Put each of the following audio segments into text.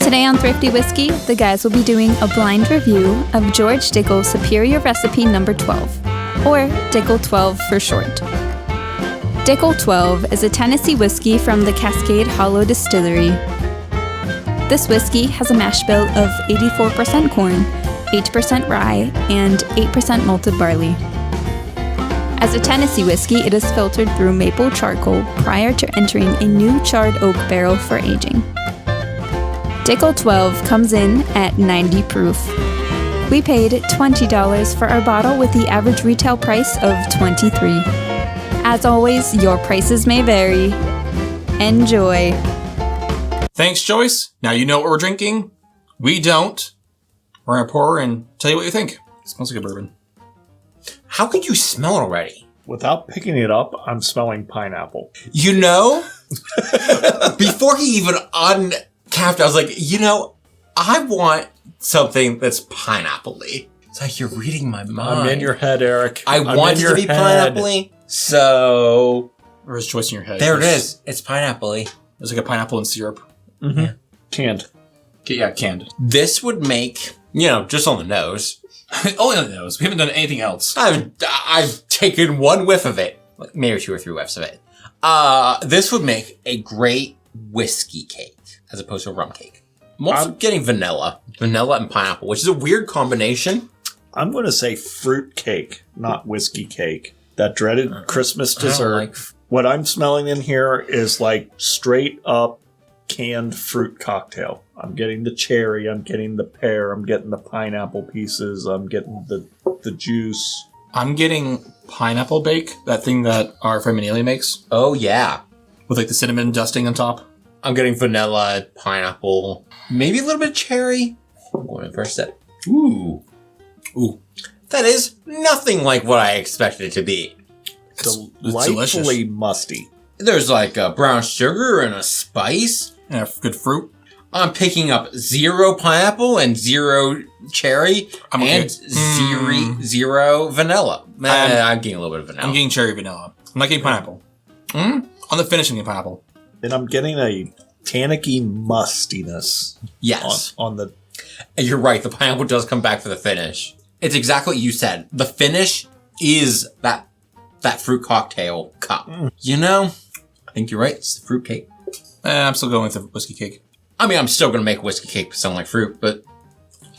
Today on Thrifty Whiskey, the guys will be doing a blind review of George Dickel Superior Recipe No. 12, or Dickel 12 for short. Dickel 12 is a Tennessee whiskey from the Cascade Hollow Distillery. This whiskey has a mash bill of 84% corn, 8% rye, and 8% malted barley. As a Tennessee whiskey, it is filtered through maple charcoal prior to entering a new charred oak barrel for aging. Dickel 12 comes in at 90 proof. We paid $20 for our bottle with the average retail price of $23. As always, your prices may vary. Enjoy. Thanks, Joyce. Now you know what we're drinking. We don't. We're going to pour and tell you what you think. It smells like a bourbon. How could you smell it already? Without picking it up, I'm smelling pineapple. You know, before he even uncapped, I was like, I want something that's pineapple-y. It's like you're reading my mind. I'm in your head, Eric. I want it to be pineapple-y. So... Where's choice in your head? There it is. It's pineapple-y. There's like a pineapple and syrup. Mm-hmm. Yeah. Canned. Yeah, canned. This would make, just on the nose. Only on the nose. We haven't done anything else. I've taken one whiff of it. Maybe 2 or 3 whiffs of it. This would make a great whiskey cake as opposed to a rum cake. I'm also getting vanilla. Vanilla and pineapple, which is a weird combination. I'm going to say fruit cake, not whiskey cake. That dreaded Christmas dessert. What I'm smelling in here is like straight up canned fruit cocktail. I'm getting the cherry, I'm getting the pear, I'm getting the pineapple pieces, I'm getting the juice. I'm getting pineapple bake, that thing that our friend Manili makes. Oh, yeah. With like the cinnamon dusting on top. I'm getting vanilla, pineapple, maybe a little bit of cherry. I'm going in for a sip. Ooh. That is nothing like what I expected it to be. Delightfully musty. There's like a brown sugar and a spice. Yeah, good fruit. I'm picking up 0 pineapple and 0 cherry and 0 vanilla. I'm getting a little bit of vanilla. I'm getting cherry vanilla. I'm not getting pineapple. On the finish, I'm getting pineapple. And I'm getting a tannicky mustiness. Yes. On the... And you're right, the pineapple does come back for the finish. It's exactly what you said. The finish is that fruit cocktail cup. I think you're right. It's the fruit cake. I'm still going with the whiskey cake. I mean, I'm still going to make whiskey cake sound like fruit, but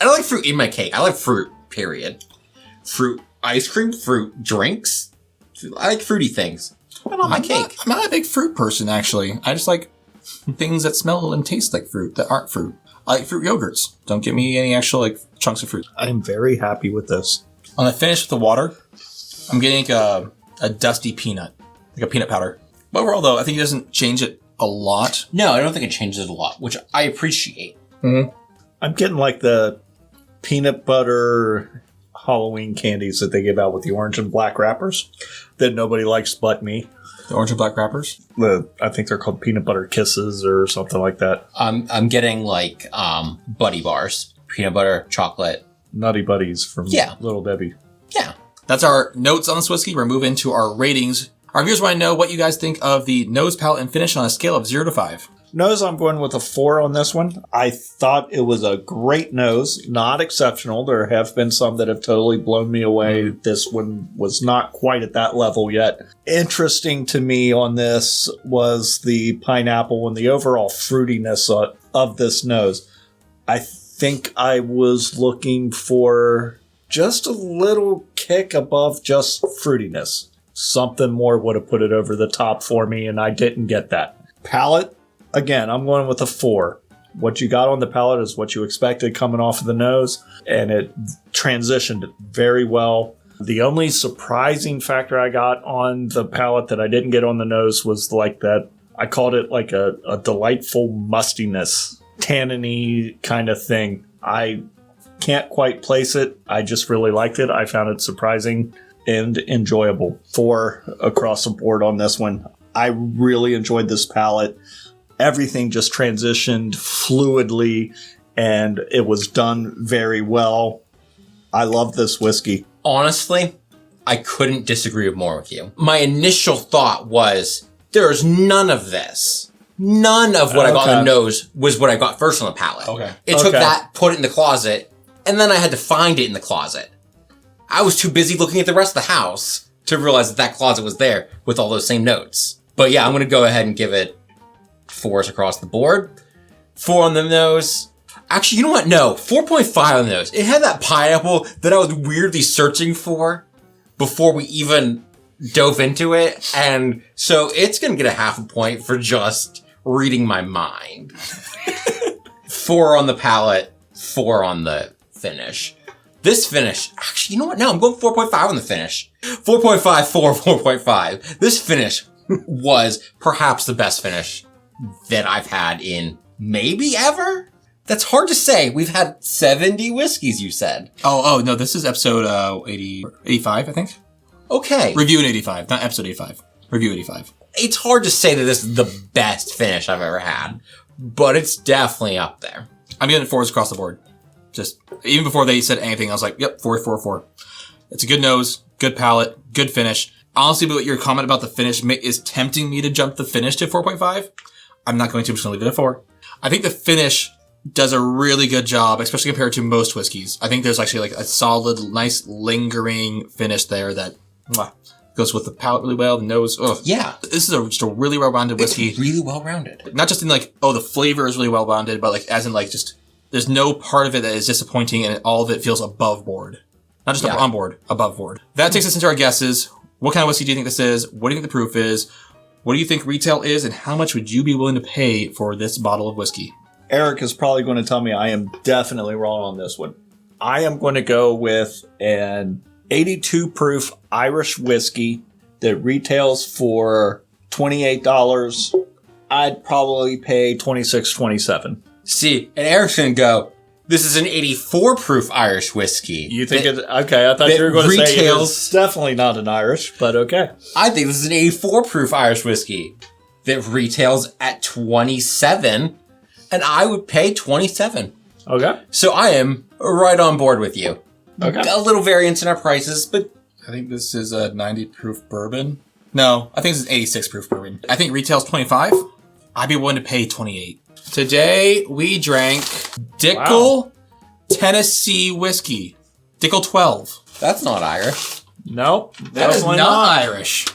I don't like fruit in my cake. I like fruit, period. Fruit ice cream, fruit drinks. I like fruity things. I'm not a big fruit person, actually. I just like things that smell and taste like fruit that aren't fruit. I like fruit yogurts. Don't give me any actual chunks of fruit. I'm very happy with this. On the finish with the water, I'm getting a dusty peanut, like a peanut powder. But overall, though, I think it doesn't change it a lot. No, I don't think it changes it a lot, which I appreciate. Mm-hmm. I'm getting like the peanut butter Halloween candies that they give out with the orange and black wrappers that nobody likes but me. The orange and black wrappers? I think they're called peanut butter kisses or something like that. I'm getting like Buddy bars, peanut butter, chocolate. Nutty Buddies from Little Debbie. Yeah. That's our notes on this whiskey. We're moving to our ratings. Our viewers want to know what you guys think of the nose, palate, and finish on a scale of 0 to 5. Nose, I'm going with a 4 on this one. I thought it was a great nose, not exceptional. There have been some that have totally blown me away. This one was not quite at that level yet. Interesting to me on this was the pineapple and the overall fruitiness of this nose. I think I was looking for just a little kick above just fruitiness. Something more would have put it over the top for me, and I didn't get that. Palate, again, I'm going with a 4. What you got on the palate is what you expected coming off of the nose, and it transitioned very well. The only surprising factor I got on the palate that I didn't get on the nose was like that, I called it like a delightful mustiness, tanniny kind of thing. I can't quite place it. I just really liked it. I found it surprising and enjoyable. 4 across the board on this one. I really enjoyed this palate. Everything just transitioned fluidly, and it was done very well. I love this whiskey. Honestly, I couldn't disagree more with you. My initial thought was, there's none of this None of what I got on the Okay. nose was what I got first on the palate. Okay. It took Okay. that, put it in the closet, and then I had to find it in the closet. I was too busy looking at the rest of the house to realize that closet was there with all those same notes. But yeah, I'm going to go ahead and give it 4s across the board. 4 on the nose. Actually, you know what? No, 4.5 on the nose. It had that pineapple that I was weirdly searching for before we even dove into it. And so it's going to get a half a point for just reading my mind. 4 on the palate, 4 on the finish. This finish, actually, you know what? No, I'm going 4.5 on the finish. 4.5, 4, 4.5. This finish was perhaps the best finish that I've had in maybe ever? That's hard to say. We've had 70 whiskeys, you said. Oh, no, this is episode 85, I think. Okay. Review in 85, not episode 85. Review 85. It's hard to say that this is the best finish I've ever had, but it's definitely up there. I'm giving it 4s across the board. Just, even before they said anything, I was like, yep, 4, 4, 4. It's a good nose, good palate, good finish. Honestly, but your comment about the finish is tempting me to jump the finish to 4.5. I'm not going to. I'm just going to leave it at 4. I think the finish does a really good job, especially compared to most whiskeys. I think there's actually like a solid, nice, lingering finish there that goes with the palate really well, the nose. Ugh. Yeah. This is just a really well-rounded whiskey. It's really well-rounded. Not just in like, oh, the flavor is really well-rounded, but like as in like just, there's no part of it that is disappointing and all of it feels above board. Not just on board, above board. That takes us into our guesses. What kind of whiskey do you think this is? What do you think the proof is? What do you think retail is? And how much would you be willing to pay for this bottle of whiskey? Eric is probably going to tell me I am definitely wrong on this one. I am going to go with an 82 proof Irish whiskey that retails for $28. I'd probably pay $26, $27. See, and Eric's going to go, this is an 84 proof Irish whiskey. You think it's okay? I thought you were going to say it's definitely not an Irish, but okay. I think this is an 84 proof Irish whiskey that retails at 27, and I would pay 27. Okay. So I am right on board with you. Okay. A little variance in our prices, but I think this is a 90 proof bourbon. No, I think this is 86 proof bourbon. I think retail's 25. I'd be willing to pay 28. Today, we drank Dickel Tennessee Whiskey. Dickel 12. that's not Irish. Nope. That is definitely not Irish.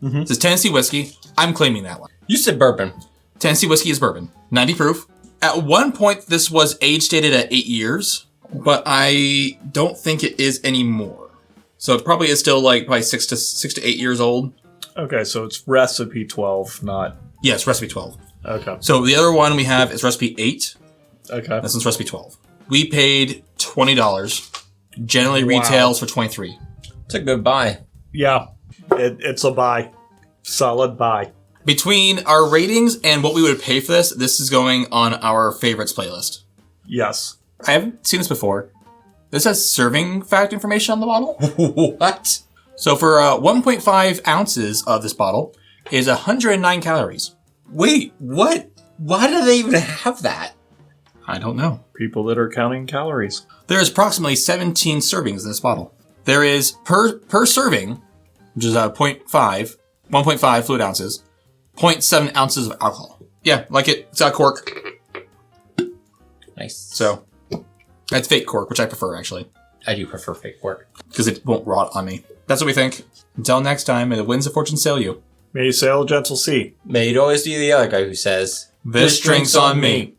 This is Tennessee Whiskey. I'm claiming that one. You said bourbon. Tennessee Whiskey is bourbon. 90 proof. At one point, this was age stated at 8 years, but I don't think it is anymore. So it probably is still like probably 6 to 8 years old. Okay, so it's recipe 12, not... Yes, recipe 12. Okay. So the other one we have is recipe 8. Okay. This one's recipe 12. We paid $20. Generally retails for $23. It's a good buy. Yeah, it's a buy. Solid buy. Between our ratings and what we would pay for this is going on our favorites playlist. Yes. I haven't seen this before. This has serving fact information on the bottle. What? So for 1.5 ounces of this bottle is 109 calories. Wait, what? Why do they even have that? I don't know. People that are counting calories. There is approximately 17 servings in this bottle. There is per serving, which is 1.5 fluid ounces, 0.7 ounces of alcohol. Yeah, like it. It's got cork. Nice. So that's fake cork, which I prefer actually, I do prefer fake work. because it won't rot on me. That's what we think. Until next time, may the winds of fortune sail you. May you sail a gentle sea. May you always be the other guy who says, This drink's on me.